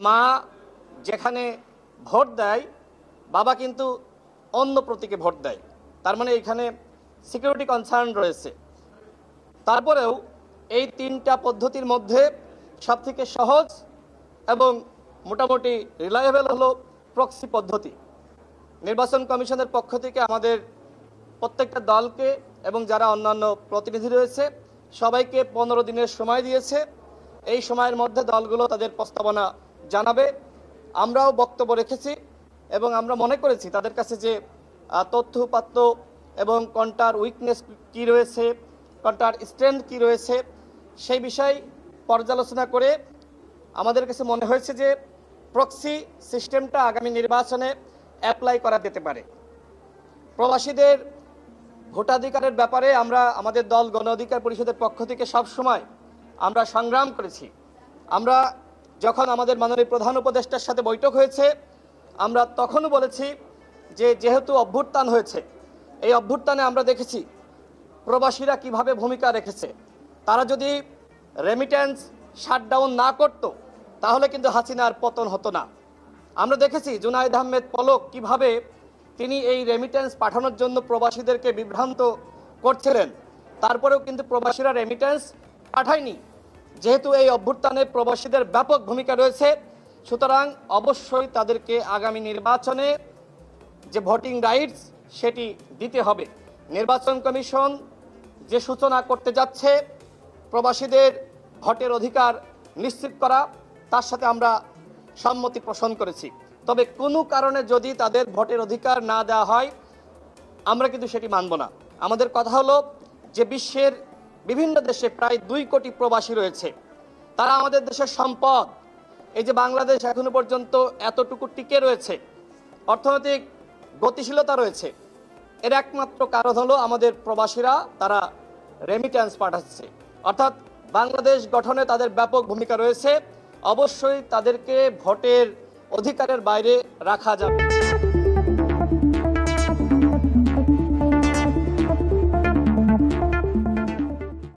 মা যেখানে ভোট দেয়, বাবা কিন্তু অন্য প্রতীকে ভোট দেয়। তার মানে এখানে সিকিউরিটি কনসার্ন রয়েছে। তারপরেও এই তিনটা পদ্ধতির মধ্যে সবথেকে সহজ এবং মোটামুটি রিলায়েবল হলো প্রক্সি পদ্ধতি। নির্বাচন কমিশনের পক্ষ থেকে আমাদের প্রত্যেকটা দলকে এবং যারা অন্যান্য প্রতিনিধি রয়েছে সবাইকে 15 দিনের সময় দিয়েছে। এই সময়ের মধ্যে দলগুলো তাদের প্রস্তাবনা জানাবে। আমরাও বক্তব্য রেখেছি এবং আমরা মনে করেছি তাদের কাছে যে তথ্য উপাত্ত এবং কোনটার উইকনেস কী রয়েছে, কোনটার স্ট্রেংথ কী রয়েছে, সেই বিষয় পর্যালোচনা করে আমাদের কাছে মনে হয়েছে যে প্রক্সি সিস্টেমটা আগামী নির্বাচনে অ্যাপ্লাই করা যেতে পারে। প্রবাসীদের ভোটাধিকারের ব্যাপারে আমরা আমাদের দল গণ অধিকার পরিষদের পক্ষ থেকে সবসময় আমরা সংগ্রাম করেছি। আমরা যখন আমাদের মাননীয় প্রধান উপদেষ্টার সাথে বৈঠক হয়েছে আমরা তখনও বলেছি যে যেহেতু অভ্যুত্থান হয়েছে, এই অভ্যুত্থানে আমরা দেখেছি প্রবাসীরা কিভাবে ভূমিকা রেখেছে। তারা যদি রেমিটেন্স শাটডাউন না করত তাহলে কিন্তু হাসিনার পতন হতো না। আমরা দেখেছি জুনায়েদ আহমেদ পলক কিভাবে তিনি এই রেমিটেন্স পাঠানোর জন্য প্রবাসীদেরকে বিভ্রান্ত করছিলেন, তারপরেও কিন্তু প্রবাসীরা রেমিটেন্স পাঠায়নি। যেহেতু এই অভ্যুত্থানে প্রবাসীদের ব্যাপক ভূমিকা রয়েছে, সুতরাং অবশ্যই তাদেরকে আগামী নির্বাচনে যে ভোটিং রাইটস সেটি দিতে হবে। নির্বাচন কমিশন যে সূচনা করতে যাচ্ছে প্রবাসীদের ভোটের অধিকার নিশ্চিত করা, তার সাথে আমরা সম্মতি পোষণ করেছি। তবে কোনো কারণে যদি তাদের ভোটের অধিকার না দেওয়া হয় আমরা কিন্তু সেটি মানব না। আমাদের কথা হলো যে বিশ্বের বিভিন্ন দেশে প্রায় 2 কোটি প্রবাসী রয়েছে, তারা আমাদের দেশের সম্পদ। এই যে বাংলাদেশ এখনো পর্যন্ত এতটুকু টিকে রয়েছে, অর্থনৈতিক গতিশীলতা রয়েছে, এর একমাত্র কারণ হলো আমাদের প্রবাসীরা তারা রেমিট্যান্স পাঠাচ্ছে। অর্থাৎ বাংলাদেশ গঠনে তাদের ব্যাপক ভূমিকা রয়েছে। অবশ্যই তাদেরকে ভোটের অধিকারের বাইরে রাখা যাবে।